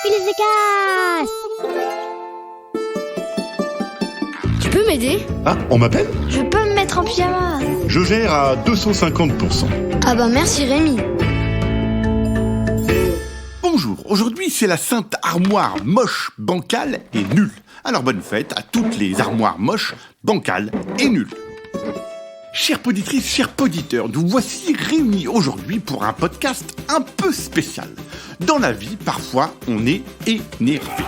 il s'efficace. Tu peux m'aider? Ah, on m'appelle? Je peux me mettre en pyjama. Je gère à 250%. Ah bah merci Rémi. Bonjour, aujourd'hui c'est la sainte armoire moche, bancale et nulle. Alors bonne fête à toutes les armoires moches, bancales et nulles. Chères poditrices, chers poditeurs, nous voici réunis aujourd'hui pour un podcast un peu spécial. Dans la vie, parfois, on est énervé.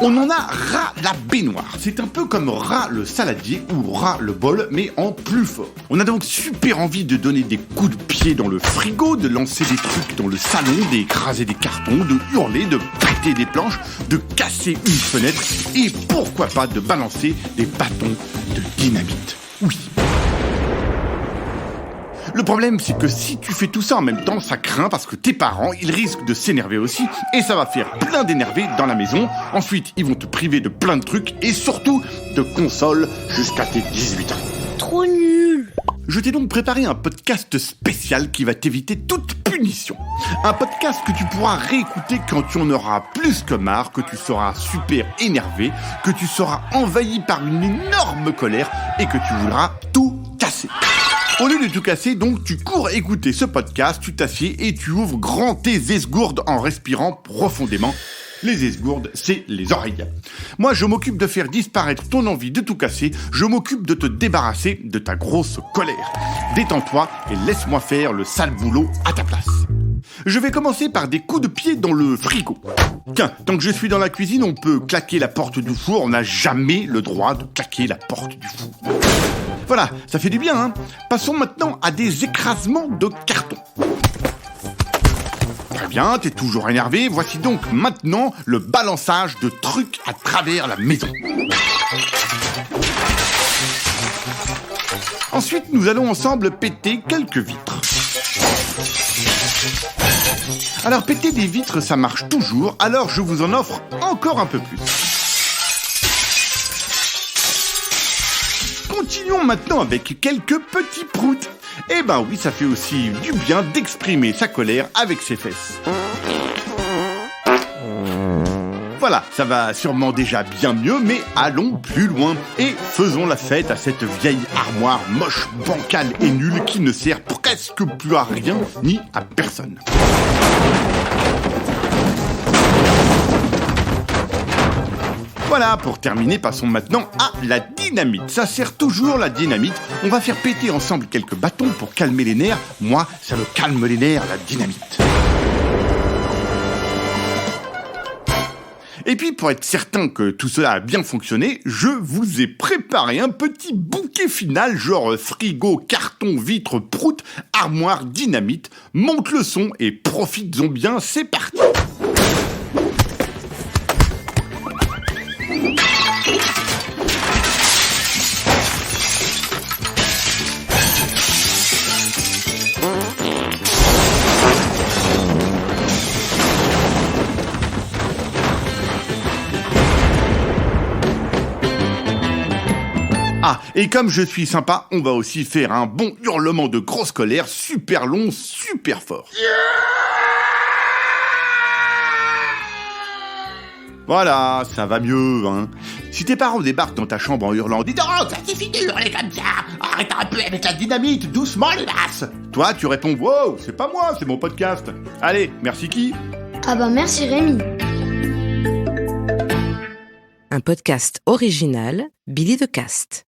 On en a ras la baignoire. C'est un peu comme ras le saladier ou ras le bol, mais en plus fort. On a donc super envie de donner des coups de pied dans le frigo, de lancer des trucs dans le salon, d'écraser des cartons, de hurler, de péter des planches, de casser une fenêtre et pourquoi pas de balancer des bâtons de dynamite. Oui. Le problème, c'est que si tu fais tout ça en même temps, ça craint parce que tes parents, ils risquent de s'énerver aussi et ça va faire plein d'énervés dans la maison. Ensuite, ils vont te priver de plein de trucs et surtout de consoles jusqu'à tes 18 ans. Trop nul. Je t'ai donc préparé un podcast spécial qui va t'éviter toute punition. Un podcast que tu pourras réécouter quand tu en auras plus que marre, que tu seras super énervé, que tu seras envahi par une énorme colère et que tu voudras tout casser. Au lieu de tout casser, donc, tu cours écouter ce podcast, tu t'assieds et tu ouvres grand tes esgourdes en respirant profondément. Les esgourdes, c'est les oreilles. Moi, je m'occupe de faire disparaître ton envie de tout casser, je m'occupe de te débarrasser de ta grosse colère. Détends-toi et laisse-moi faire le sale boulot à ta place. Je vais commencer par des coups de pied dans le frigo. Tiens, tant que je suis dans la cuisine, on peut claquer la porte du four, on n'a jamais le droit de claquer la porte du four. Voilà, ça fait du bien, hein. Passons maintenant à des écrasements de carton. Très bien, t'es toujours énervé. Voici donc maintenant le balançage de trucs à travers la maison. Ensuite, nous allons ensemble péter quelques vitres. Alors, péter des vitres, ça marche toujours, alors je vous en offre encore un peu plus. Continuons maintenant avec quelques petits proutes. Eh ben oui, ça fait aussi du bien d'exprimer sa colère avec ses fesses. Voilà, ça va sûrement déjà bien mieux, mais allons plus loin et faisons la fête à cette vieille armoire moche, bancale et nulle qui ne sert presque plus à rien ni à personne. Voilà, pour terminer, passons maintenant à la dynamite. Ça sert toujours la dynamite. On va faire péter ensemble quelques bâtons pour calmer les nerfs. Moi, ça me calme les nerfs, la dynamite. Et puis, pour être certain que tout cela a bien fonctionné, je vous ai préparé un petit bouquet final, genre frigo, carton, vitre, prout, armoire, dynamite. Monte le son et profites-en bien, c'est parti. Ah, et comme je suis sympa, on va aussi faire un bon hurlement de grosse colère, super long, super fort. Voilà, ça va mieux, hein. Si tes parents débarquent dans ta chambre en hurlant « Dis donc, ça suffit de hurler comme ça. Arrête un peu avec la dynamite, doucement les lasses !» Toi, tu réponds « Wow, c'est pas moi, c'est mon podcast. » Allez, merci qui? Ah bah merci Rémi. Un podcast original, Billy de Cast.